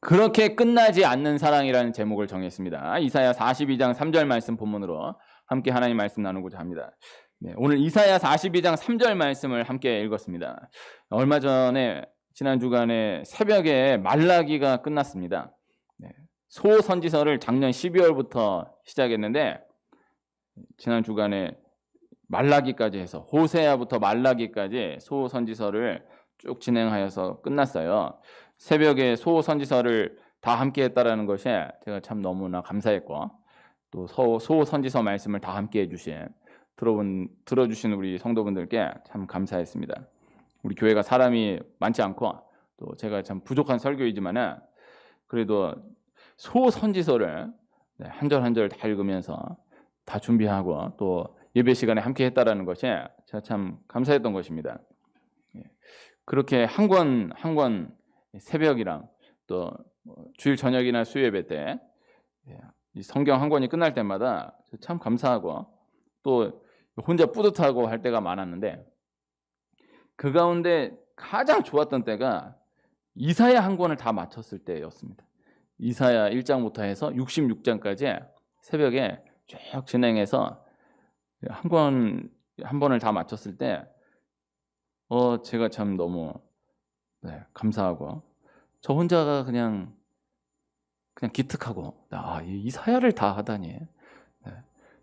그렇게 끝나지 않는 사랑이라는 제목을 정했습니다. 이사야 42장 3절 말씀 본문으로 함께 하나님 말씀 나누고자 합니다. 네, 오늘 이사야 42장 3절 말씀을 함께 읽었습니다. 얼마 전에 지난 주간에 새벽에 말라기가 끝났습니다. 네, 소선지서를 작년 12월부터 시작했는데 지난 주간에 말라기까지 해서 호세아부터 말라기까지 소선지서를 쭉 진행하여서 끝났어요. 새벽에 소선지서를 다 함께 했다라는 것이 제가 참 너무나 감사했고, 또 소선지서 말씀을 다 함께 해주신 들어주신 우리 성도분들께 참 감사했습니다. 우리 교회가 사람이 많지 않고 또 제가 참 부족한 설교이지만은 그래도 소선지서를 한 절 한 절 다 읽으면서 다 준비하고 또 예배 시간에 함께 했다라는 것이 제가 참 감사했던 것입니다. 그렇게 한 권 한 권 새벽이랑 또 주일 저녁이나 수요예배 때 성경 한 권이 끝날 때마다 참 감사하고 또 혼자 뿌듯하고 할 때가 많았는데, 그 가운데 가장 좋았던 때가 이사야 한 권을 다 마쳤을 때였습니다. 이사야 1장부터 해서 66장까지 새벽에 쭉 진행해서 한 번을 다 마쳤을 때 제가 참 너무 감사하고, 저 혼자가 그냥 기특하고 이사야를 다 하다니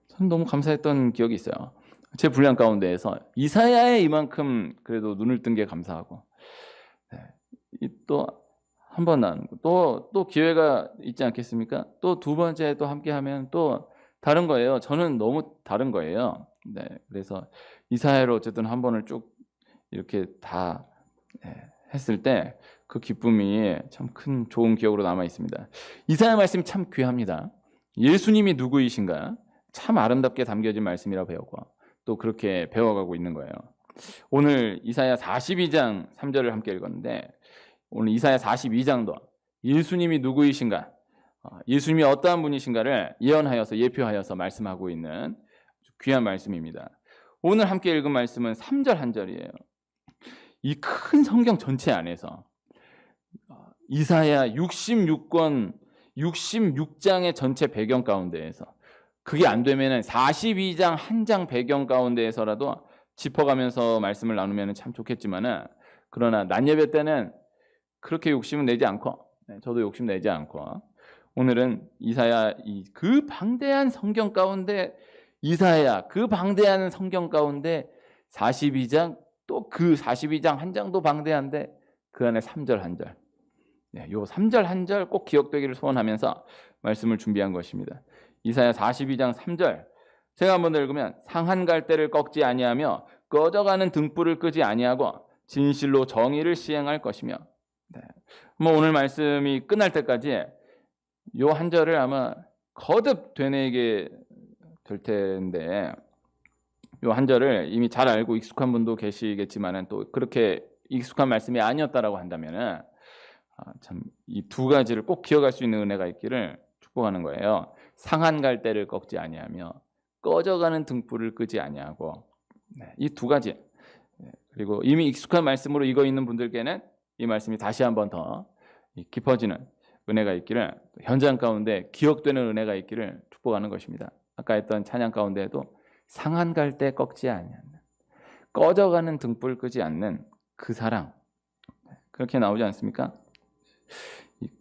전 너무 감사했던 기억이 있어요. 제 분량 가운데에서 이사야에 이만큼 그래도 눈을 뜬 게 감사하고, 또 한 번 나누고 또 기회가 있지 않겠습니까? 또 두 번째 또 함께 하면 또 다른 거예요. 저는 너무 다른 거예요. 그래서 이사야를 어쨌든 한 번을 쭉 이렇게 다 했을 때 그 기쁨이 참 큰 좋은 기억으로 남아 있습니다. 이사야 말씀이 참 귀합니다. 예수님이 누구이신가 참 아름답게 담겨진 말씀이라 배웠고 또 그렇게 배워가고 있는 거예요. 오늘 이사야 42장 3절을 함께 읽었는데, 오늘 이사야 42장도 예수님이 누구이신가, 예수님이 어떠한 분이신가를 예언하여서 예표하여서 말씀하고 있는 귀한 말씀입니다. 오늘 함께 읽은 말씀은 3절 한 절이에요. 이 큰 성경 전체 안에서 이사야 66권 66장의 전체 배경 가운데에서 그게 안 되면은 42장 한 장 배경 가운데에서라도 짚어가면서 말씀을 나누면 참 좋겠지만은, 그러나 낮 예배 때는 그렇게 욕심은 내지 않고, 저도 욕심 내지 않고 오늘은 이사야 그 방대한 성경 가운데, 이사야 그 방대한 성경 가운데 42장, 또 그 42장 한 장도 방대한데 그 안에 3절 한 절, 요 3절 한 절 꼭 기억되기를 소원하면서 말씀을 준비한 것입니다. 이사야 42장 3절 제가 한번 읽으면, 상한 갈대를 꺾지 아니하며 꺼져가는 등불을 끄지 아니하고 진실로 정의를 시행할 것이며. 오늘 말씀이 끝날 때까지 요 한 절을 아마 거듭 되뇌게 될 텐데, 요 한 절을 이미 잘 알고 익숙한 분도 계시겠지만은 또 그렇게 익숙한 말씀이 아니었다라고 한다면은 참 이 두 가지를 꼭 기억할 수 있는 은혜가 있기를 축복하는 거예요. 상한 갈대를 꺾지 아니하며 꺼져가는 등불을 끄지 아니하고, 이 두 가지. 그리고 이미 익숙한 말씀으로 익어 있는 분들께는 이 말씀이 다시 한번 더 깊어지는 은혜가 있기를, 현장 가운데 기억되는 은혜가 있기를 축복하는 것입니다. 아까 했던 찬양 가운데에도 상한 갈대 꺾지 아니하는, 꺼져가는 등불 끄지 않는 그 사랑, 그렇게 나오지 않습니까?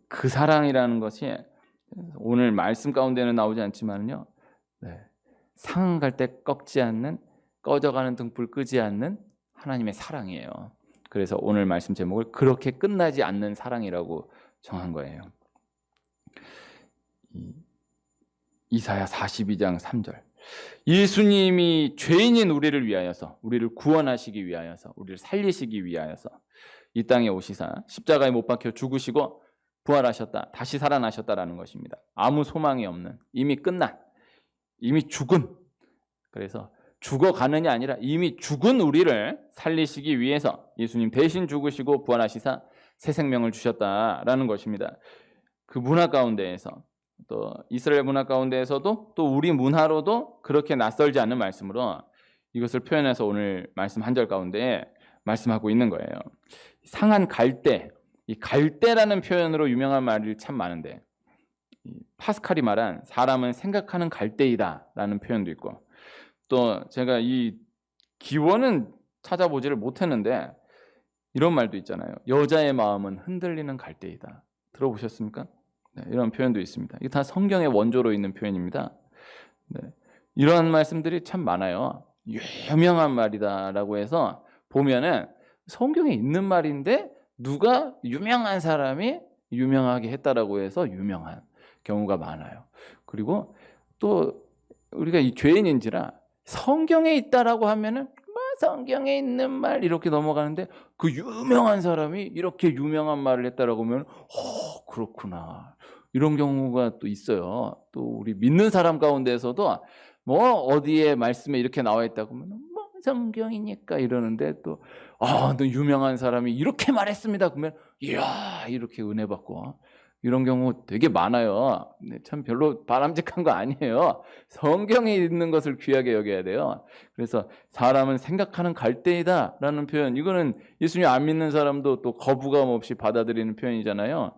그 사랑이라는 것이 오늘 말씀 가운데는 나오지 않지만요, 상한 갈대 꺾지 않는, 꺼져가는 등불 끄지 않는 하나님의 사랑이에요. 그래서 오늘 말씀 제목을 그렇게 끝나지 않는 사랑이라고 정한 거예요. 이사야 42장 3절, 예수님이 죄인인 우리를 위하여서, 우리를 구원하시기 위하여서, 우리를 살리시기 위하여서 이 땅에 오시사 십자가에 못 박혀 죽으시고 부활하셨다, 다시 살아나셨다라는 것입니다. 아무 소망이 없는, 이미 끝난, 이미 죽은, 그래서 죽어가느냐 아니라 이미 죽은 우리를 살리시기 위해서 예수님 대신 죽으시고 부활하시사 새 생명을 주셨다라는 것입니다. 그 문화 가운데에서, 또 이스라엘 문화 가운데에서도 또 우리 문화로도 그렇게 낯설지 않는 말씀으로 이것을 표현해서 오늘 말씀 한 절 가운데 말씀하고 있는 거예요. 상한 갈대, 이 갈대라는 표현으로 유명한 말이 참 많은데, 이 파스칼이 말한 사람은 생각하는 갈대이다라는 표현도 있고, 또 제가 이 기원은 찾아보지를 못했는데 이런 말도 있잖아요. 여자의 마음은 흔들리는 갈대이다. 들어보셨습니까? 네, 이런 표현도 있습니다. 이게 다 성경의 원조로 있는 표현입니다. 네, 이러한 말씀들이 참 많아요. 유명한 말이다라고 해서 보면은 성경에 있는 말인데 누가 유명한 사람이 유명하게 했다라고 해서 유명한 경우가 많아요. 그리고 또 우리가 이 죄인인지라 성경에 있다라고 하면은 성경에 있는 말 이렇게 넘어가는데 그 유명한 사람이 이렇게 유명한 말을 했다라고 하면 그렇구나. 이런 경우가 또 있어요. 또 우리 믿는 사람 가운데서도 뭐 어디에 말씀에 이렇게 나와 있다고 하면 뭐 성경이니까 이러는데 또 또 유명한 사람이 이렇게 말했습니다. 그러면 이야 이렇게 은혜 받고 이런 경우 되게 많아요. 참 별로 바람직한 거 아니에요. 성경에 있는 것을 귀하게 여겨야 돼요. 그래서 사람은 생각하는 갈대이다라는 표현, 이거는 예수님 안 믿는 사람도 또 거부감 없이 받아들이는 표현이잖아요.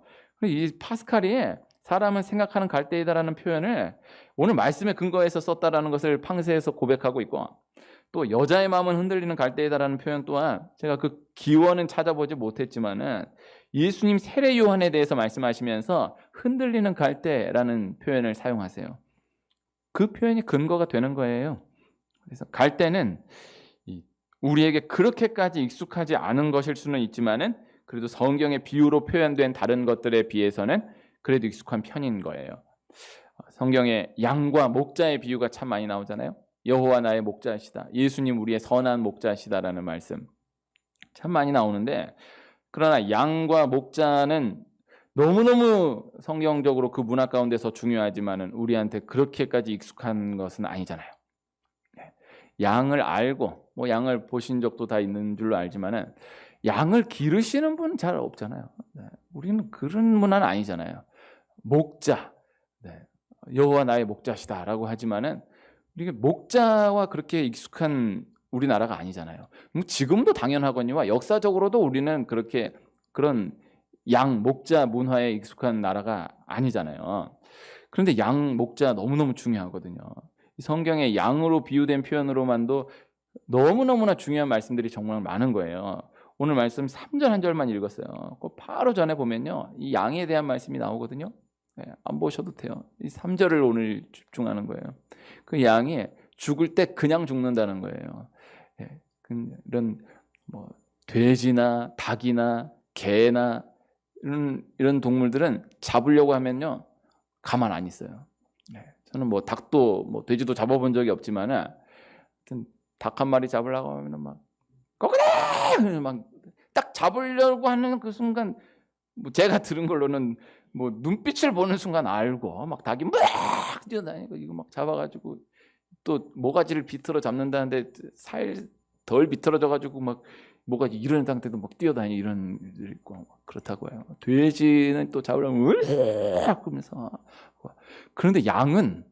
이 파스칼이 사람은 생각하는 갈대이다라는 표현을 오늘 말씀에 근거해서 썼다라는 것을 팡세에서 고백하고 있고, 또 여자의 마음은 흔들리는 갈대이다라는 표현 또한 제가 그 기원은 찾아보지 못했지만은 예수님 세례 요한에 대해서 말씀하시면서 흔들리는 갈대라는 표현을 사용하세요. 그 표현이 근거가 되는 거예요. 그래서 갈대는 우리에게 그렇게까지 익숙하지 않은 것일 수는 있지만은 그래도 성경의 비유로 표현된 다른 것들에 비해서는 그래도 익숙한 편인 거예요. 성경에 양과 목자의 비유가 참 많이 나오잖아요. 여호와 나의 목자시다. 예수님 우리의 선한 목자시다라는 말씀 참 많이 나오는데, 그러나 양과 목자는 너무너무 성경적으로 그 문화 가운데서 중요하지만은 우리한테 그렇게까지 익숙한 것은 아니잖아요. 양을 알고 뭐 양을 보신 적도 다 있는 줄로 알지만은 양을 기르시는 분은 잘 없잖아요. 우리는 그런 문화는 아니잖아요. 목자, 여호와 나의 목자시다라고 하지만은 이게 목자와 그렇게 익숙한 우리나라가 아니잖아요. 지금도 당연하거니와 역사적으로도 우리는 그렇게 그런 양 목자 문화에 익숙한 나라가 아니잖아요. 그런데 양 목자 너무너무 중요하거든요. 성경에 양으로 비유된 표현으로만도 너무너무나 중요한 말씀들이 정말 많은 거예요. 오늘 말씀 3절 한 절만 읽었어요. 그 바로 전에 보면요, 이 양에 대한 말씀이 나오거든요. 안 보셔도 돼요. 이 3절을 오늘 집중하는 거예요. 그 양이 죽을 때 그냥 죽는다는 거예요. 이런 뭐 돼지나 닭이나 개나 이런 동물들은 잡으려고 하면요 가만 안 있어요. 저는 뭐 닭도 뭐 돼지도 잡아본 적이 없지만은 닭 한 마리 잡으려고 하면은 막 거기다 막 딱 잡으려고 하는 그 순간, 뭐 제가 들은 걸로는 뭐 눈빛을 보는 순간 알고 막 닭이 막 뛰어다니고 이거 막 잡아가지고 또 모가지를 비틀어 잡는다는데 살 덜 비틀어져 가지고 막 모가지 이런 상태도 막 뛰어다니고 이런 일들이 있고 그렇다고요. 돼지는 또 잡으려면 그러면서. 그런데 양은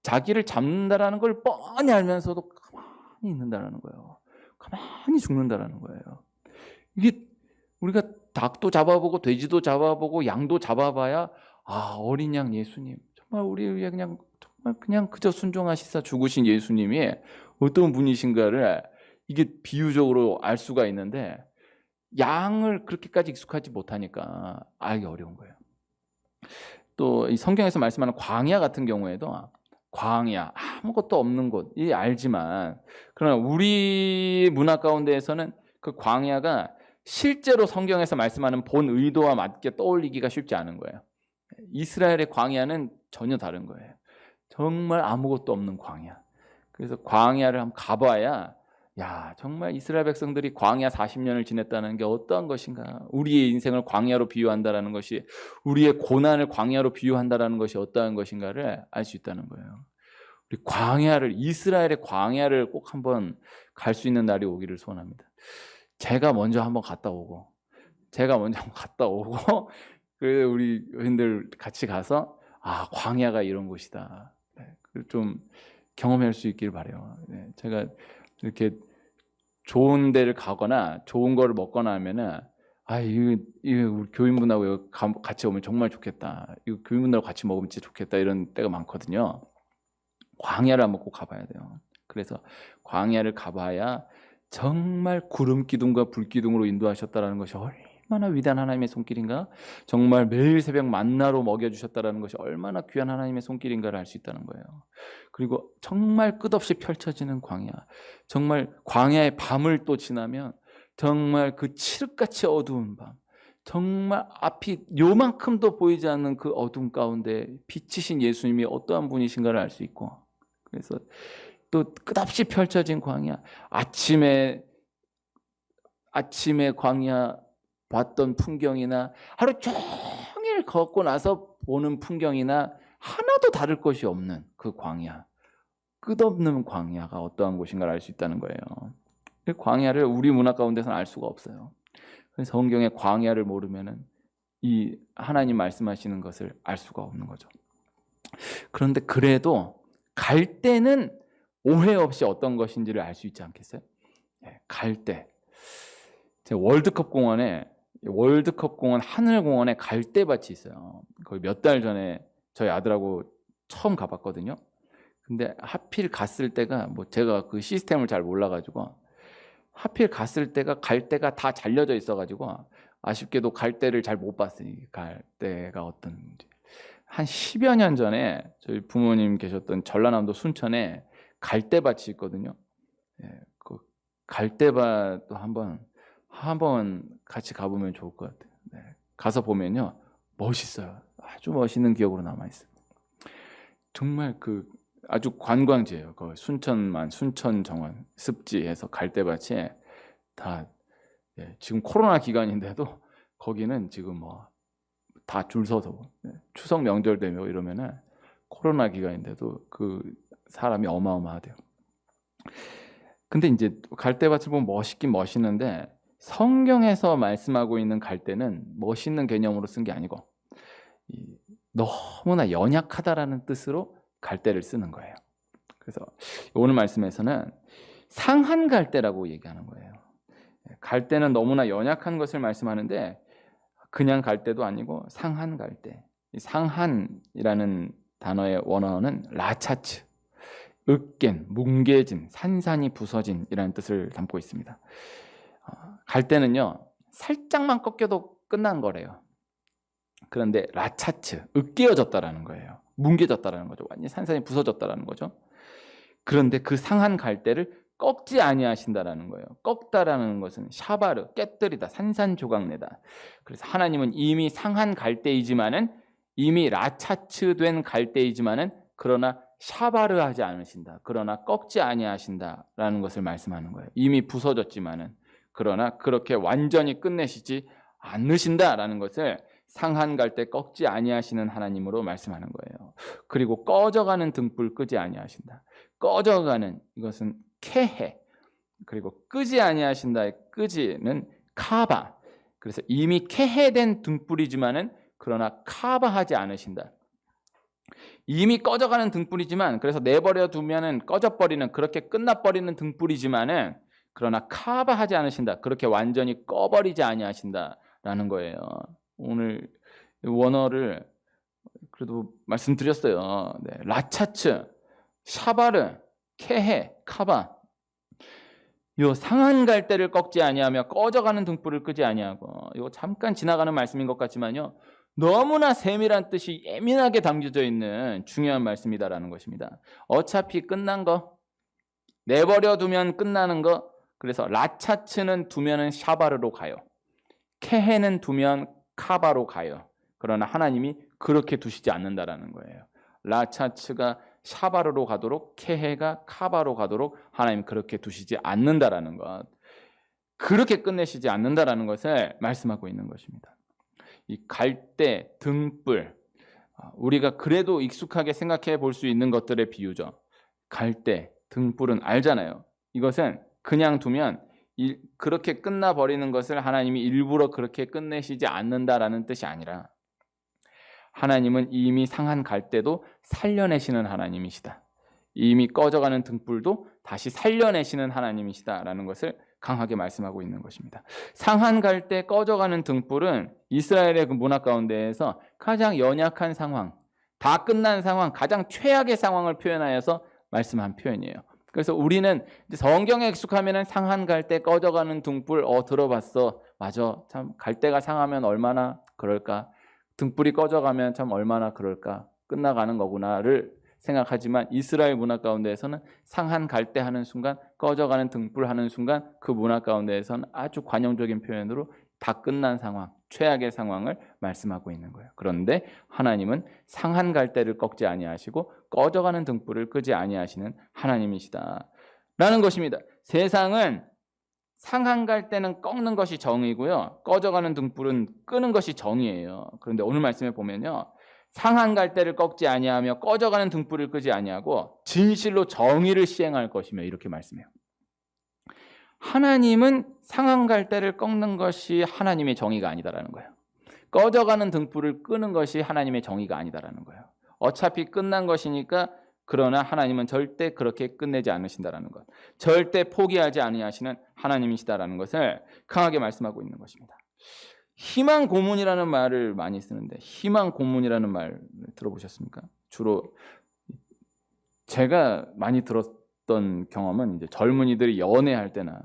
자기를 잡는다라는 걸 뻔히 알면서도 가만히 있는다라는 거예요. 가만히 죽는다라는 거예요. 이게 우리가 닭도 잡아보고 돼지도 잡아보고 양도 잡아봐야 어린 양 예수님 정말 우리 위해 그냥 그저 순종하시사 죽으신 예수님이 어떤 분이신가를 이게 비유적으로 알 수가 있는데, 양을 그렇게까지 익숙하지 못하니까 알기 어려운 거예요. 또 이 성경에서 말씀하는 광야 같은 경우에도 광야 아무것도 없는 곳이 알지만, 그러나 우리 문화 가운데에서는 그 광야가 실제로 성경에서 말씀하는 본 의도와 맞게 떠올리기가 쉽지 않은 거예요. 이스라엘의 광야는 전혀 다른 거예요. 정말 아무것도 없는 광야. 그래서 광야를 한번 가봐야 정말 이스라엘 백성들이 광야 40년을 지냈다는 게 어떠한 것인가, 우리의 인생을 광야로 비유한다라는 것이, 우리의 고난을 광야로 비유한다라는 것이 어떠한 것인가를 알 수 있다는 거예요. 우리 이스라엘의 광야를 꼭 한번 갈 수 있는 날이 오기를 소원합니다. 제가 먼저 한번 갔다 오고 그 우리 여인들 같이 가서 광야가 이런 곳이다, 좀 경험할 수 있길 바래요. 제가 이렇게 좋은 데를 가거나 좋은 거를 먹거나 하면은 이거 우리 교인분하고 여기 같이 오면 정말 좋겠다. 이거 교인분하고 같이 먹으면 진짜 좋겠다. 이런 때가 많거든요. 광야를 한번 꼭 가봐야 돼요. 그래서 광야를 가봐야 정말 구름 기둥과 불 기둥으로 인도하셨다라는 것이 얼마나 위대한 하나님의 손길인가, 정말 매일 새벽 만나로 먹여주셨다라는 것이 얼마나 귀한 하나님의 손길인가를 알 수 있다는 거예요. 그리고 정말 끝없이 펼쳐지는 광야, 정말 광야의 밤을 또 지나면 정말 그 칠흑같이 어두운 밤, 정말 앞이 요만큼도 보이지 않는 그 어둠 가운데 빛이신 예수님이 어떠한 분이신가를 알 수 있고, 그래서 또 끝없이 펼쳐진 광야, 아침에 광야 봤던 풍경이나 하루 종일 걷고 나서 보는 풍경이나 하나도 다를 것이 없는 그 광야, 끝없는 광야가 어떠한 곳인가를 알 수 있다는 거예요. 그 광야를 우리 문화 가운데서는 알 수가 없어요. 그래서 성경의 광야를 모르면은 이 하나님 말씀하시는 것을 알 수가 없는 거죠. 그런데 그래도 갈 때는 오해 없이 어떤 것인지를 알 수 있지 않겠어요? 갈 때, 월드컵 공원 하늘공원에 갈대밭이 있어요. 거의 몇 달 전에 저희 아들하고 처음 가봤거든요. 근데 하필 갔을 때가 제가 그 시스템을 잘 몰라가지고 하필 갔을 때가 갈대가 다 잘려져 있어가지고 아쉽게도 갈대를 잘 못 봤어요. 갈대가 어떤지. 한 10여 년 전에 저희 부모님 계셨던 전라남도 순천에 갈대밭이 있거든요. 그 갈대밭도 한번 같이 가보면 좋을 것 같아요. 가서 보면요, 멋있어요. 아주 멋있는 기억으로 남아 있어요. 정말 그 아주 관광지예요. 그 순천 정원 습지에서 갈대밭이 다 지금 코로나 기간인데도 거기는 지금 다 줄 서서 추석 명절 되며 이러면은 코로나 기간인데도 그 사람이 어마어마하대요. 근데 이제 갈대밭을 보면 멋있긴 멋있는데 성경에서 말씀하고 있는 갈대는 멋있는 개념으로 쓴 게 아니고 너무나 연약하다라는 뜻으로 갈대를 쓰는 거예요. 그래서 오늘 말씀에서는 상한 갈대라고 얘기하는 거예요. 갈대는 너무나 연약한 것을 말씀하는데 그냥 갈대도 아니고 상한 갈대. 상한이라는 단어의 원어는 라차츠, 으깬, 뭉개진, 산산이 부서진이라는 뜻을 담고 있습니다. 갈대는요, 살짝만 꺾여도 끝난 거래요. 그런데 라차츠, 으깨어졌다라는 거예요. 뭉개졌다라는 거죠. 완전히 산산이 부서졌다라는 거죠. 그런데 그 상한 갈대를 꺾지 아니하신다라는 거예요. 꺾다라는 것은 샤바르, 깨뜨리다, 산산조각내다. 그래서 하나님은 이미 상한 갈대이지만은, 이미 라차츠된 갈대이지만은, 그러나 샤바르하지 않으신다. 그러나 꺾지 아니하신다라는 것을 말씀하는 거예요. 이미 부서졌지만은, 그러나 그렇게 완전히 끝내시지 않으신다라는 것을 상한 갈대 꺾지 아니하시는 하나님으로 말씀하는 거예요. 그리고 꺼져가는 등불 끄지 아니하신다. 꺼져가는, 이것은 케해, 그리고 끄지 아니하신다의 끄지는 카바. 그래서 이미 케해된 등불이지만은 그러나 카바하지 않으신다. 이미 꺼져가는 등불이지만, 그래서 내버려 두면은 꺼져버리는, 그렇게 끝나버리는 등불이지만은 그러나 카바하지 않으신다. 그렇게 완전히 꺼버리지 아니하신다라는 거예요. 오늘 원어를 그래도 말씀드렸어요. 라차츠, 샤바르, 케해, 카바. 요 상한 갈대를 꺾지 아니하며 꺼져가는 등불을 끄지 아니하고, 이거 잠깐 지나가는 말씀인 것 같지만요, 너무나 세밀한 뜻이 예민하게 담겨져 있는 중요한 말씀이다라는 것입니다. 어차피 끝난 거, 내버려 두면 끝나는 거. 그래서 라차츠는 두면은 샤바르로 가요. 케해는 두면 카바로 가요. 그러나 하나님이 그렇게 두시지 않는다라는 거예요. 라차츠가 샤바르로 가도록, 케해가 카바로 가도록 하나님 그렇게 두시지 않는다라는 것, 그렇게 끝내시지 않는다라는 것을 말씀하고 있는 것입니다. 이 갈대, 등불, 우리가 그래도 익숙하게 생각해 볼 수 있는 것들의 비유죠. 갈대, 등불은 알잖아요. 이것은 그냥 두면 그렇게 끝나버리는 것을 하나님이 일부러 그렇게 끝내시지 않는다라는 뜻이 아니라, 하나님은 이미 상한 갈대도 살려내시는 하나님이시다. 이미 꺼져가는 등불도 다시 살려내시는 하나님이시다라는 것을 강하게 말씀하고 있는 것입니다. 상한 갈대 꺼져가는 등불은 이스라엘의 그 문화 가운데에서 가장 연약한 상황, 다 끝난 상황, 가장 최악의 상황을 표현하여서 말씀한 표현이에요. 그래서 우리는 성경에 익숙하면 상한 갈대 꺼져가는 등불 들어봤어. 맞아. 참 갈대가 상하면 얼마나 그럴까. 등불이 꺼져가면 참 얼마나 그럴까. 끝나가는 거구나를 생각하지만 이스라엘 문화 가운데에서는 상한 갈대 하는 순간, 꺼져가는 등불 하는 순간 그 문화 가운데에서는 아주 관용적인 표현으로 다 끝난 상황, 최악의 상황을 말씀하고 있는 거예요. 그런데 하나님은 상한 갈대를 꺾지 아니하시고 꺼져가는 등불을 끄지 아니하시는 하나님이시다 라는 것입니다. 세상은 상한 갈대는 꺾는 것이 정의고요, 꺼져가는 등불은 끄는 것이 정의예요. 그런데 오늘 말씀에 보면요, 상한 갈대를 꺾지 아니하며 꺼져가는 등불을 끄지 아니하고 진실로 정의를 시행할 것이며 이렇게 말씀해요. 하나님은 상한 갈대를 꺾는 것이 하나님의 정의가 아니다라는 거예요. 꺼져가는 등불을 끄는 것이 하나님의 정의가 아니다라는 거예요. 어차피 끝난 것이니까, 그러나 하나님은 절대 그렇게 끝내지 않으신다라는 것, 절대 포기하지 아니하시는 하나님이시다라는 것을 강하게 말씀하고 있는 것입니다. 희망 고문이라는 말을 많이 쓰는데, 희망 고문이라는 말 들어보셨습니까? 주로 제가 많이 들었던 경험은 이제 젊은이들이 연애할 때나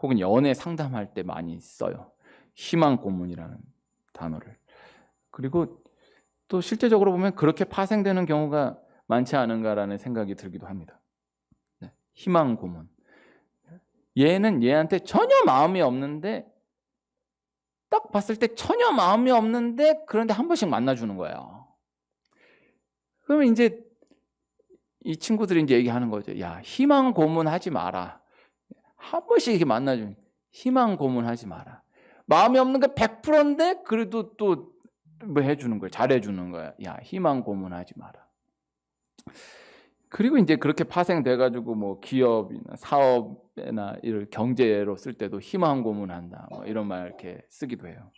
혹은 연애 상담할 때 많이 써요. 희망 고문이라는 단어를. 그리고 또 실제적으로 보면 그렇게 파생되는 경우가 많지 않은가라는 생각이 들기도 합니다. 희망 고문. 얘는 얘한테 전혀 마음이 없는데, 딱 봤을 때 전혀 마음이 없는데 그런데 한 번씩 만나주는 거예요. 그러면 이제 이 친구들이 이제 얘기하는 거죠. 야, 희망 고문하지 마라. 한 번씩 이렇게 만나주는, 희망 고문하지 마라. 마음이 없는 게 100%인데 그래도 또 뭐 해주는 거예요. 잘해주는 거야. 야, 희망 고문하지 마라. 그리고 이제 그렇게 파생돼가지고 뭐 기업이나 사업이나 이런 경제로 쓸 때도 희망 고문한다, 뭐 이런 말 이렇게 쓰기도 해요.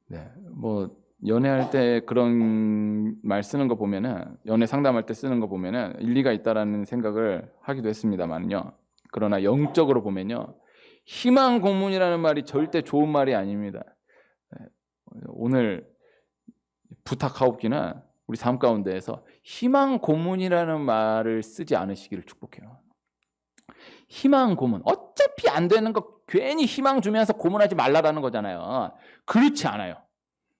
네, 뭐 연애할 때 그런 말 쓰는 거 보면은, 연애 상담할 때 쓰는 거 보면은 일리가 있다라는 생각을 하기도 했습니다만요. 그러나 영적으로 보면요, 희망 고문이라는 말이 절대 좋은 말이 아닙니다. 오늘 부탁하옵기는 우리 삶 가운데에서 희망 고문이라는 말을 쓰지 않으시기를 축복해요. 희망 고문, 어차피 안 되는 거 괜히 희망 주면서 고문하지 말라라는 거잖아요. 그렇지 않아요.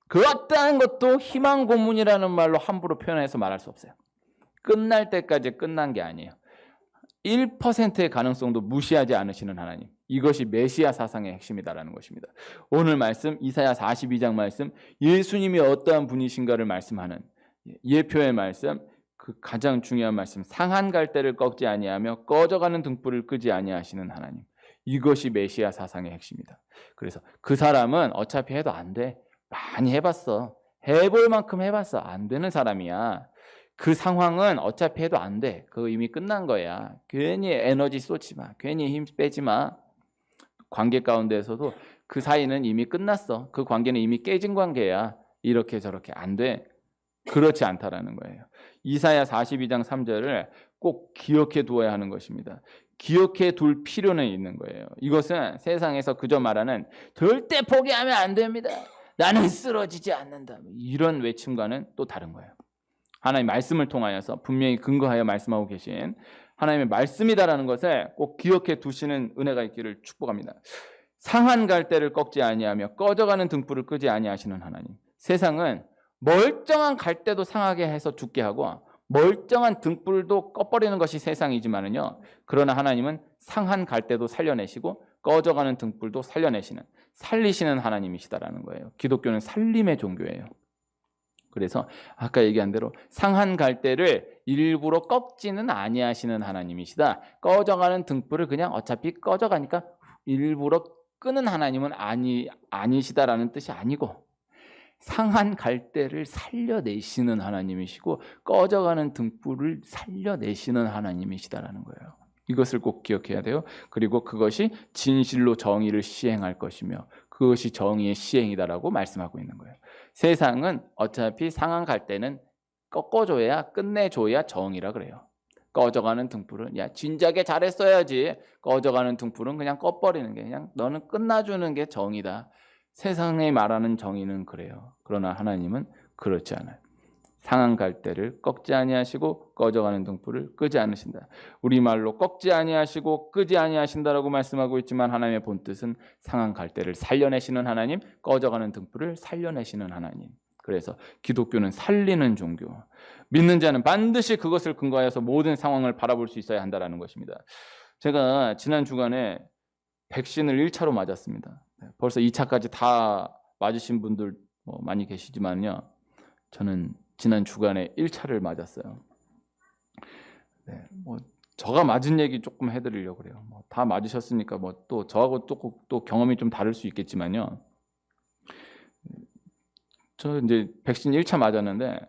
그 어떠한 것도 희망 고문이라는 말로 함부로 표현해서 말할 수 없어요. 끝날 때까지 끝난 게 아니에요. 1%의 가능성도 무시하지 않으시는 하나님, 이것이 메시아 사상의 핵심이다라는 것입니다. 오늘 말씀, 이사야 42장 말씀, 예수님이 어떠한 분이신가를 말씀하는 예표의 말씀, 그 가장 중요한 말씀, 상한 갈대를 꺾지 아니하며 꺼져가는 등불을 끄지 아니하시는 하나님, 이것이 메시아 사상의 핵심이다. 그래서 그 사람은 어차피 해도 안 돼. 많이 해봤어. 해볼 만큼 해봤어. 안 되는 사람이야. 그 상황은 어차피 해도 안 돼. 그거 이미 끝난 거야. 괜히 에너지 쏟지 마. 괜히 힘 빼지 마. 관계 가운데에서도 그 사이는 이미 끝났어. 그 관계는 이미 깨진 관계야. 이렇게 저렇게 안 돼. 그렇지 않다라는 거예요. 이사야 42장 3절을 꼭 기억해 두어야 하는 것입니다. 기억해 둘 필요는 있는 거예요. 이것은 세상에서 그저 말하는 절대 포기하면 안 됩니다, 나는 쓰러지지 않는다, 이런 외침과는 또 다른 거예요. 하나님의 말씀을 통하여서 분명히 근거하여 말씀하고 계신 하나님의 말씀이다라는 것을 꼭 기억해 두시는 은혜가 있기를 축복합니다. 상한 갈대를 꺾지 아니하며 꺼져가는 등불을 끄지 아니하시는 하나님. 세상은 멀쩡한 갈대도 상하게 해서 죽게 하고 멀쩡한 등불도 꺼버리는 것이 세상이지만은요, 그러나 하나님은 상한 갈대도 살려내시고 꺼져가는 등불도 살리시는 하나님이시다라는 거예요. 기독교는 살림의 종교예요. 그래서 아까 얘기한 대로 상한 갈대를 일부러 꺾지는 아니하시는 하나님이시다. 꺼져가는 등불을 그냥 어차피 꺼져가니까 일부러 끄는 하나님은 아니시다라는 뜻이 아니고, 상한 갈대를 살려내시는 하나님이시고 꺼져가는 등불을 살려내시는 하나님이시다라는 거예요. 이것을 꼭 기억해야 돼요. 그리고 그것이 진실로 정의를 시행할 것이며 그것이 정의의 시행이다라고 말씀하고 있는 거예요. 세상은 어차피 상한 갈대는 꺾어줘야, 끝내줘야 정의라 그래요. 꺼져가는 등불은 야 진작에 잘했어야지. 꺼져가는 등불은 그냥 꺼버리는 게 그냥 너는 끝나주는 게 정의다. 세상에 말하는 정의는 그래요. 그러나 하나님은 그렇지 않아요. 상한 갈대를 꺾지 아니하시고 꺼져가는 등불을 끄지 않으신다. 우리말로 꺾지 아니하시고 끄지 아니하신다라고 말씀하고 있지만 하나님의 본뜻은 상한 갈대를 살려내시는 하나님, 꺼져가는 등불을 살려내시는 하나님. 그래서 기독교는 살리는 종교. 믿는 자는 반드시 그것을 근거하여서 모든 상황을 바라볼 수 있어야 한다는 것입니다. 제가 지난 주간에 백신을 1차로 맞았습니다. 벌써 2차까지 다 맞으신 분들 많이 계시지만요. 저는 지난 주간에 1차를 맞았어요. 네, 저가 맞은 얘기 조금 해드리려고 그래요. 다 맞으셨으니까 또 저하고 또 경험이 좀 다를 수 있겠지만요. 저 이제 백신 1차 맞았는데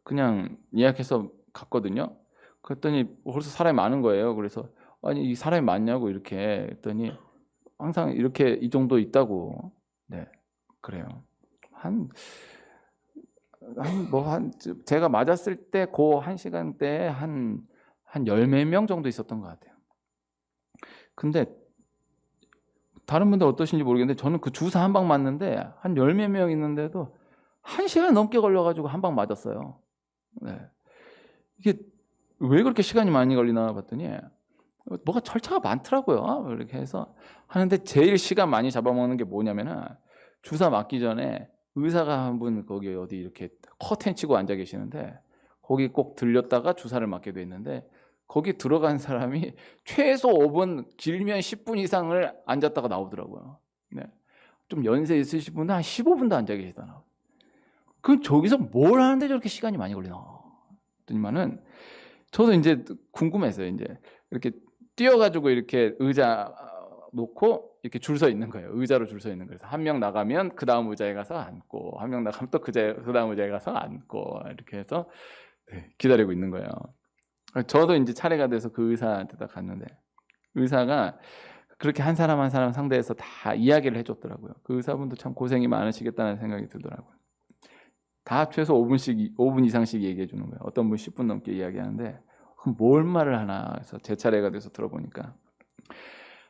그냥 예약해서 갔거든요. 그랬더니 벌써 사람이 많은 거예요. 그래서 아니 이 사람이 많냐고 이렇게 했더니 항상 이렇게 이 정도 있다고. 네, 그래요. 제가 맞았을 때 그 1시간대에 한 열 몇 명 정도 있었던 것 같아요. 근데 다른 분들 어떠신지 모르겠는데 저는 그 주사 한 방 맞는데 한 열 몇 명 있는데도 1시간 넘게 걸려가지고 한 방 맞았어요. 네. 이게 왜 그렇게 시간이 많이 걸리나 봤더니 뭐가 절차가 많더라고요. 이렇게 해서 하는데 제일 시간 많이 잡아먹는 게 뭐냐면은 주사 맞기 전에 의사가 한 분 거기 어디 이렇게 커튼 치고 앉아 계시는데 거기 꼭 들렸다가 주사를 맞게 돼 있는데 거기 들어간 사람이 최소 5분 길면 10분 이상을 앉았다가 나오더라고요. 네. 좀 연세 있으신 분은 한 15분도 앉아 계시더라고요. 그 저기서 뭘 하는데 저렇게 시간이 많이 걸리나? 더니만은 저도 이제 궁금했어요. 이제 이렇게 뛰어가지고 이렇게 의자 놓고 이렇게 줄 서 있는 거예요. 의자로 줄 서 있는 거예요. 한 명 나가면 그 다음 의자에 가서 앉고, 한 명 나가면 또 그 다음 의자에 가서 앉고 이렇게 해서 기다리고 있는 거예요. 저도 이제 차례가 돼서 그 의사한테 딱 갔는데 의사가 그렇게 한 사람 한 사람 상대해서 다 이야기를 해줬더라고요. 그 의사분도 참 고생이 많으시겠다는 생각이 들더라고요. 다 최소 5분 이상씩 얘기해 주는 거예요. 어떤 분 10분 넘게 이야기하는데 그럼 뭘 말을 하나 해서 제 차례가 돼서 들어보니까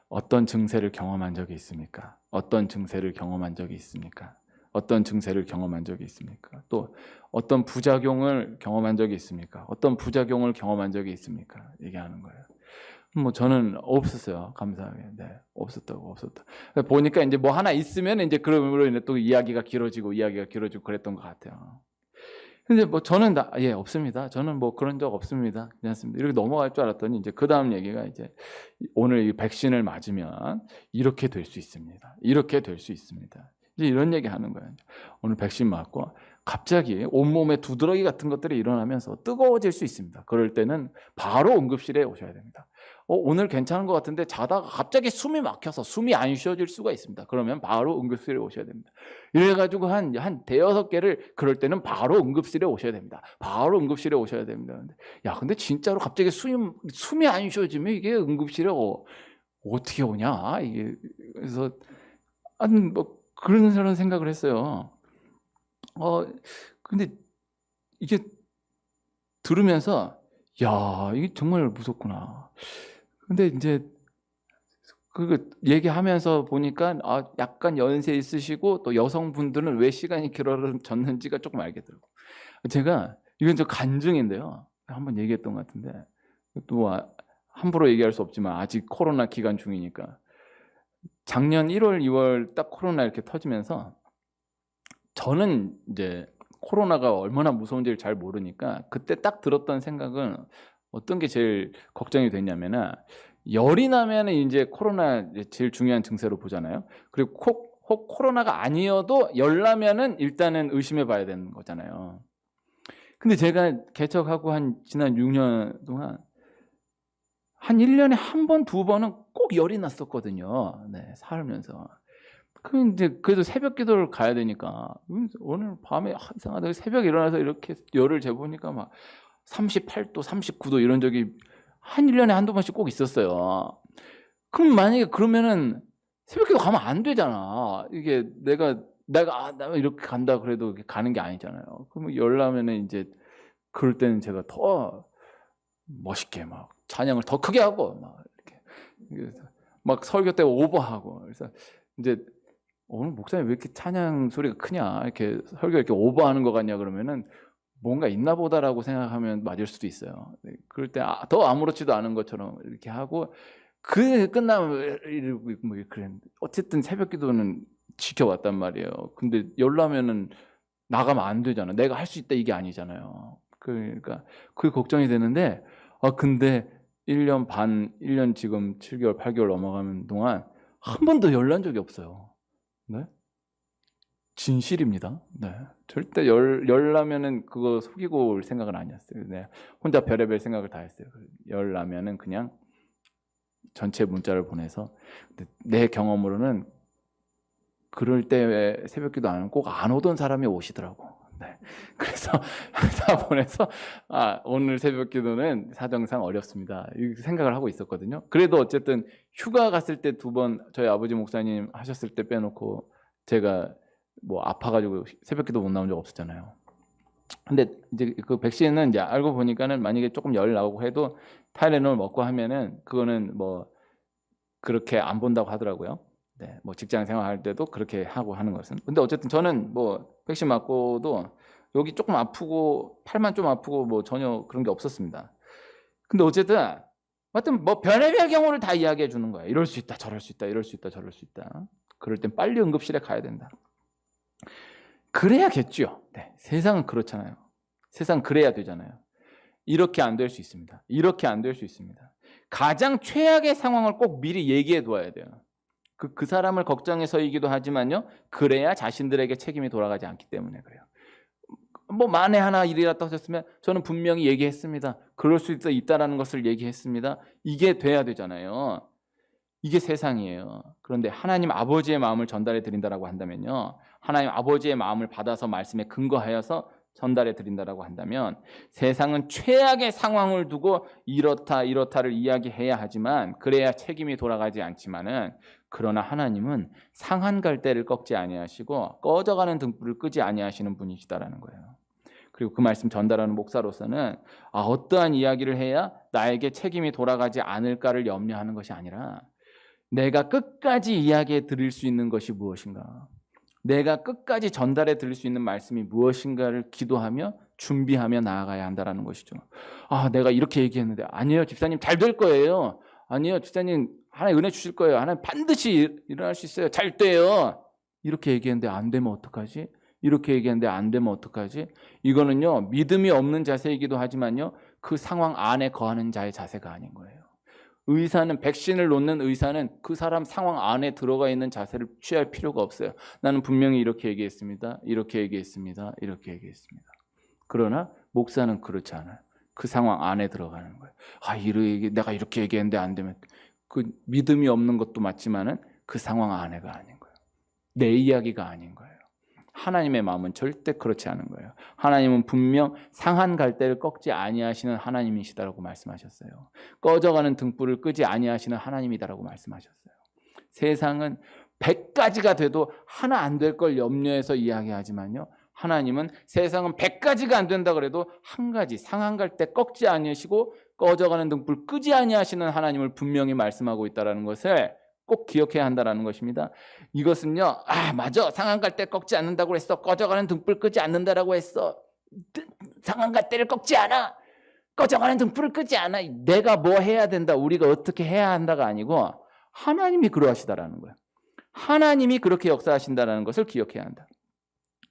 어떤 증세를 경험한 적이 있습니까? 어떤 증세를 경험한 적이 있습니까? 어떤 증세를 경험한 적이 있습니까? 또 어떤 부작용을 경험한 적이 있습니까? 어떤 부작용을 경험한 적이 있습니까? 얘기하는 거예요. 저는 없었어요. 감사하게. 네, 없었다. 보니까 이제 뭐 하나 있으면 이제 그러므로 인해 또 이야기가 길어지고 그랬던 것 같아요. 근데 저는 없습니다. 저는 그런 적 없습니다. 괜찮습니다. 이렇게 넘어갈 줄 알았더니 이제 그 다음 얘기가 이제 오늘 이 백신을 맞으면 이렇게 될 수 있습니다. 이렇게 될 수 있습니다. 이제 이런 얘기 하는 거예요. 오늘 백신 맞고 갑자기 온몸에 두드러기 같은 것들이 일어나면서 뜨거워질 수 있습니다. 그럴 때는 바로 응급실에 오셔야 됩니다. 오늘 괜찮은 것 같은데 자다가 갑자기 숨이 막혀서 숨이 안 쉬어질 수가 있습니다. 그러면 바로 응급실에 오셔야 됩니다. 이래가지고 한 대여섯 개를 그럴 때는 바로 응급실에 오셔야 됩니다. 바로 응급실에 오셔야 됩니다. 근데 진짜로 갑자기 숨이 안 쉬어지면 이게 응급실에 어떻게 오냐? 이게 그래서 그런 생각을 했어요. 근데 이게 들으면서 이게 정말 무섭구나. 근데 이제 그 얘기하면서 보니까 약간 연세 있으시고 또 여성분들은 왜 시간이 길어졌는지가 조금 알게 되더라고요. 제가 이건 좀 간증인데요. 한번 얘기했던 것 같은데 또 함부로 얘기할 수 없지만 아직 코로나 기간 중이니까 작년 1월, 2월 딱 코로나 이렇게 터지면서 저는 이제 코로나가 얼마나 무서운지를 잘 모르니까 그때 딱 들었던 생각은 어떤 게 제일 걱정이 됐냐면은 열이 나면은 이제 코로나 제일 중요한 증세로 보잖아요. 그리고 혹 코로나가 아니어도 열 나면은 일단은 의심해 봐야 되는 거잖아요. 근데 제가 개척하고 지난 6년 동안 한 1년에 한 번, 두 번은 꼭 열이 났었거든요. 네, 살면서. 이제 그래도 새벽 기도를 가야 되니까 오늘 밤에 이상하다 새벽에 일어나서 이렇게 열을 재보니까 막 38도, 39도 이런 적이 한 1년에 한두 번씩 꼭 있었어요. 그럼 만약에 그러면은 새벽 기도 가면 안 되잖아. 이게 내가 이렇게 간다 그래도 가는 게 아니잖아요. 그러면 열 나면은 이제 그럴 때는 제가 더 멋있게 막 찬양을 더 크게 하고 막 이렇게 막 설교 때 오버하고. 그래서 이제 오늘 목사님 왜 이렇게 찬양 소리가 크냐, 이렇게 설교 이렇게 오버하는 것 같냐 그러면은 뭔가 있나 보다라고 생각하면 맞을 수도 있어요. 그럴 때 더 아무렇지도 않은 것처럼 이렇게 하고 그 끝나면 이러고 뭐 그랬는데 어쨌든 새벽 기도는 지켜왔단 말이에요. 근데 열나면은 나가면 안 되잖아. 내가 할 수 있다 이게 아니잖아요. 그러니까 그 걱정이 되는데 근데 1년 반, 1년 지금 7개월, 8개월 넘어가는 동안 한 번도 열난 적이 없어요. 네? 진실입니다. 네. 절대 열나면은 그거 속이고 올 생각은 아니었어요. 네. 혼자 별의별 생각을 다 했어요. 열나면은 그냥 전체 문자를 보내서. 내 경험으로는 그럴 때 새벽기도 안 하면 꼭 안 오던 사람이 오시더라고. 네. 그래서 다 보내서 오늘 새벽기도는 사정상 어렵습니다, 이렇게 생각을 하고 있었거든요. 그래도 어쨌든 휴가 갔을 때 2번 저희 아버지 목사님 하셨을 때 빼놓고 제가 뭐 아파가지고 새벽기도 못 나온 적 없었잖아요. 근데 이제 그 백신은 이제 알고 보니까는 만약에 조금 열 나오고 해도 타이레놀 먹고 하면은 그거는 뭐 그렇게 안 본다고 하더라고요. 네, 뭐 직장 생활할 때도 그렇게 하고 하는 것은. 근데 어쨌든 저는 뭐 백신 맞고도 여기 조금 아프고 팔만 좀 아프고 뭐 전혀 그런 게 없었습니다. 근데 어쨌든 하여튼 뭐 별의별 경우를 다 이야기해 주는 거예요. 이럴 수 있다, 저럴 수 있다, 이럴 수 있다, 저럴 수 있다. 그럴 땐 빨리 응급실에 가야 된다. 그래야겠죠. 네, 세상은 그렇잖아요. 세상 그래야 되잖아요. 이렇게 안 될 수 있습니다. 이렇게 안 될 수 있습니다. 가장 최악의 상황을 꼭 미리 얘기해 둬야 돼요. 그 사람을 걱정해서이기도 하지만요, 그래야 자신들에게 책임이 돌아가지 않기 때문에 그래요. 뭐 만에 하나 일이라도 하셨으면 저는 분명히 얘기했습니다. 그럴 수 있다라는 것을 얘기했습니다. 이게 돼야 되잖아요. 이게 세상이에요. 그런데 하나님 아버지의 마음을 전달해 드린다라고 한다면요, 하나님 아버지의 마음을 받아서 말씀에 근거하여서 전달해 드린다라고 한다면 세상은 최악의 상황을 두고 이렇다를 이야기해야 하지만 그래야 책임이 돌아가지 않지만은, 그러나 하나님은 상한 갈대를 꺾지 아니하시고 꺼져가는 등불을 끄지 아니하시는 분이시다라는 거예요. 그리고 그 말씀 전달하는 목사로서는 어떠한 이야기를 해야 나에게 책임이 돌아가지 않을까를 염려하는 것이 아니라 내가 끝까지 이야기해 드릴 수 있는 것이 무엇인가, 내가 끝까지 전달해 드릴 수 있는 말씀이 무엇인가를 기도하며 준비하며 나아가야 한다는 것이죠. 내가 이렇게 얘기했는데 아니에요 집사님 잘 될 거예요. 아니에요 집사님 하나님 은혜 주실 거예요. 하나님 반드시 일어날 수 있어요. 잘 돼요. 이렇게 얘기했는데 안 되면 어떡하지? 이렇게 얘기했는데 안 되면 어떡하지? 이거는요, 믿음이 없는 자세이기도 하지만요, 그 상황 안에 거하는 자의 자세가 아닌 거예요. 의사는, 백신을 놓는 의사는 그 사람 상황 안에 들어가 있는 자세를 취할 필요가 없어요. 나는 분명히 이렇게 얘기했습니다. 이렇게 얘기했습니다. 이렇게 얘기했습니다. 그러나 목사는 그렇지 않아요. 그 상황 안에 들어가는 거예요. 내가 이렇게 얘기했는데 안 되면, 그 믿음이 없는 것도 맞지만은 그 상황 안에가 아닌 거예요. 내 이야기가 아닌 거예요. 하나님의 마음은 절대 그렇지 않은 거예요. 하나님은 분명 상한 갈대를 꺾지 아니하시는 하나님이시다라고 말씀하셨어요. 꺼져가는 등불을 끄지 아니하시는 하나님이다라고 말씀하셨어요. 세상은 100가지가 돼도 하나 안 될 걸 염려해서 이야기하지만요, 하나님은 세상은 100가지가 안 된다 그래도 한 가지, 상한 갈대 꺾지 아니하시고 꺼져가는 등불 끄지 아니하시는 하나님을 분명히 말씀하고 있다는 것을 꼭 기억해야 한다는 것입니다. 이것은요, 맞아, 상한 갈대 꺾지 않는다고 했어, 꺼져가는 등불 끄지 않는다라고 했어, 상한 갈대를 꺾지 않아, 꺼져가는 등불을 끄지 않아, 내가 뭐 해야 된다, 우리가 어떻게 해야 한다가 아니고 하나님이 그러하시다라는 거예요. 하나님이 그렇게 역사하신다는 것을 기억해야 한다.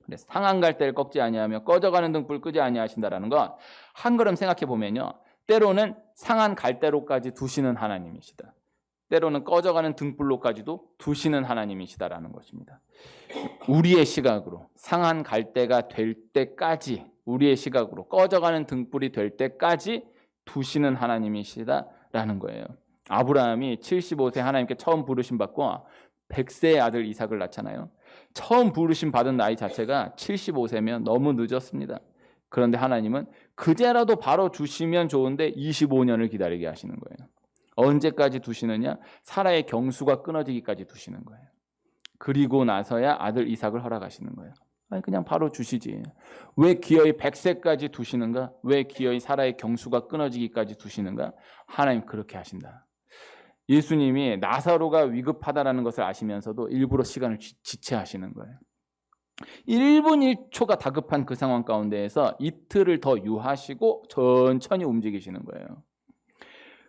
그래서 상한 갈대를 꺾지 아니하며 꺼져가는 등불 끄지 아니하신다라는 것, 한 걸음 생각해 보면요, 때로는 상한 갈대로까지 두시는 하나님이시다, 때로는 꺼져가는 등불로까지도 두시는 하나님이시다라는 것입니다. 우리의 시각으로 상한 갈대가 될 때까지, 우리의 시각으로 꺼져가는 등불이 될 때까지 두시는 하나님이시다라는 거예요. 아브라함이 75세 하나님께 처음 부르심 받고 100세의 아들 이삭을 낳잖아요. 처음 부르심 받은 나이 자체가 75세면 너무 늦었습니다. 그런데 하나님은 그제라도 바로 주시면 좋은데 25년을 기다리게 하시는 거예요. 언제까지 두시느냐? 사라의 경수가 끊어지기까지 두시는 거예요. 그리고 나서야 아들 이삭을 허락하시는 거예요. 아니 그냥 바로 주시지. 왜 기어이 100세까지 두시는가? 왜 기어이 사라의 경수가 끊어지기까지 두시는가? 하나님 그렇게 하신다. 예수님이 나사로가 위급하다라는 것을 아시면서도 일부러 시간을 지체하시는 거예요. 1분 1초가 다급한 그 상황 가운데에서 이틀을 더 유하시고 천천히 움직이시는 거예요.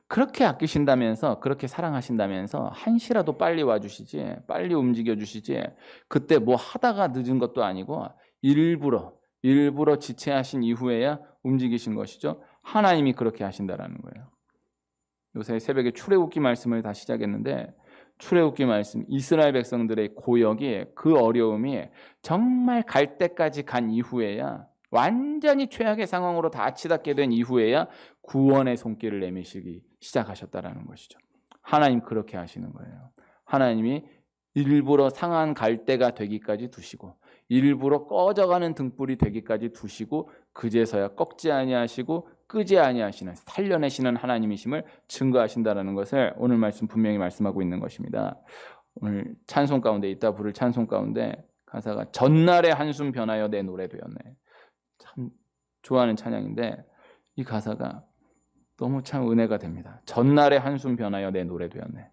그렇게 아끼신다면서, 그렇게 사랑하신다면서 한시라도 빨리 와주시지, 빨리 움직여주시지, 그때 뭐 하다가 늦은 것도 아니고 일부러 지체하신 이후에야 움직이신 것이죠. 하나님이 그렇게 하신다라는 거예요. 요새 새벽에 출애굽기 말씀을 다 시작했는데, 출애굽기 말씀, 이스라엘 백성들의 고역이, 그 어려움이 정말 갈 때까지 간 이후에야, 완전히 최악의 상황으로 다 치닫게 된 이후에야 구원의 손길을 내미시기 시작하셨다라는 것이죠. 하나님 그렇게 하시는 거예요. 하나님이 일부러 상한 갈대가 되기까지 두시고, 일부러 꺼져가는 등불이 되기까지 두시고, 그제서야 꺾지 아니하시고 끄지 아니하시는, 살려내시는 하나님이심을 증거하신다라는 것을 오늘 말씀 분명히 말씀하고 있는 것입니다. 오늘 찬송 가운데 있다 부를 찬송 가운데 가사가 전날의 한숨 변하여 내 노래 되었네. 참 좋아하는 찬양인데 이 가사가 너무 참 은혜가 됩니다. 전날의 한숨 변하여 내 노래 되었네.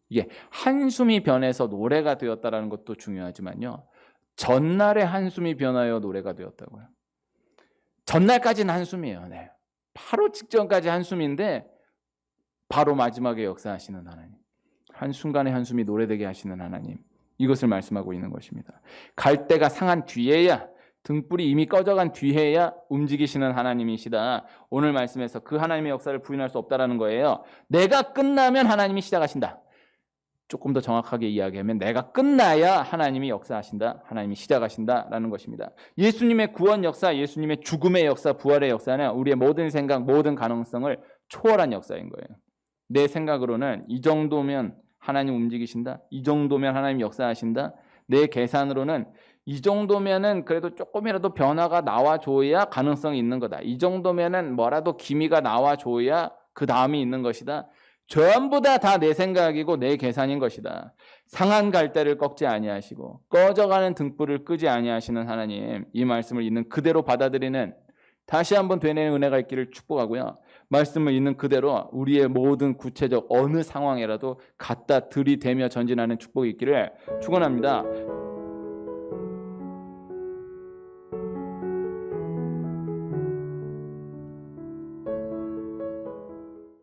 이게 한숨이 변해서 노래가 되었다라는 것도 중요하지만요, 전날의 한숨이 변하여 노래가 되었다고요. 전날까지는 한숨이에요. 네. 바로 직전까지 한숨인데 바로 마지막에 역사하시는 하나님, 한순간의 한숨이 노래되게 하시는 하나님, 이것을 말씀하고 있는 것입니다. 갈대가 상한 뒤에야, 등불이 이미 꺼져간 뒤에야 움직이시는 하나님이시다. 오늘 말씀에서 그 하나님의 역사를 부인할 수 없다라는 거예요. 내가 끝나면 하나님이 시작하신다. 조금 더 정확하게 이야기하면 내가 끝나야 하나님이 역사하신다, 하나님이 시작하신다라는 것입니다. 예수님의 구원 역사, 예수님의 죽음의 역사, 부활의 역사는 우리의 모든 생각, 모든 가능성을 초월한 역사인 거예요. 내 생각으로는 이 정도면 하나님 움직이신다, 이 정도면 하나님 역사하신다, 내 계산으로는 이 정도면은 그래도 조금이라도 변화가 나와줘야 가능성이 있는 거다, 이 정도면은 뭐라도 기미가 나와줘야 그 다음이 있는 것이다. 전부 다 내 생각이고 내 계산인 것이다. 상한 갈대를 꺾지 아니하시고 꺼져가는 등불을 끄지 아니하시는 하나님, 이 말씀을 있는 그대로 받아들이는, 다시 한번 되뇌는 은혜가 있기를 축복하고요. 말씀을 있는 그대로 우리의 모든 구체적 어느 상황이라도 갖다 들이대며 전진하는 축복이 있기를 축원합니다.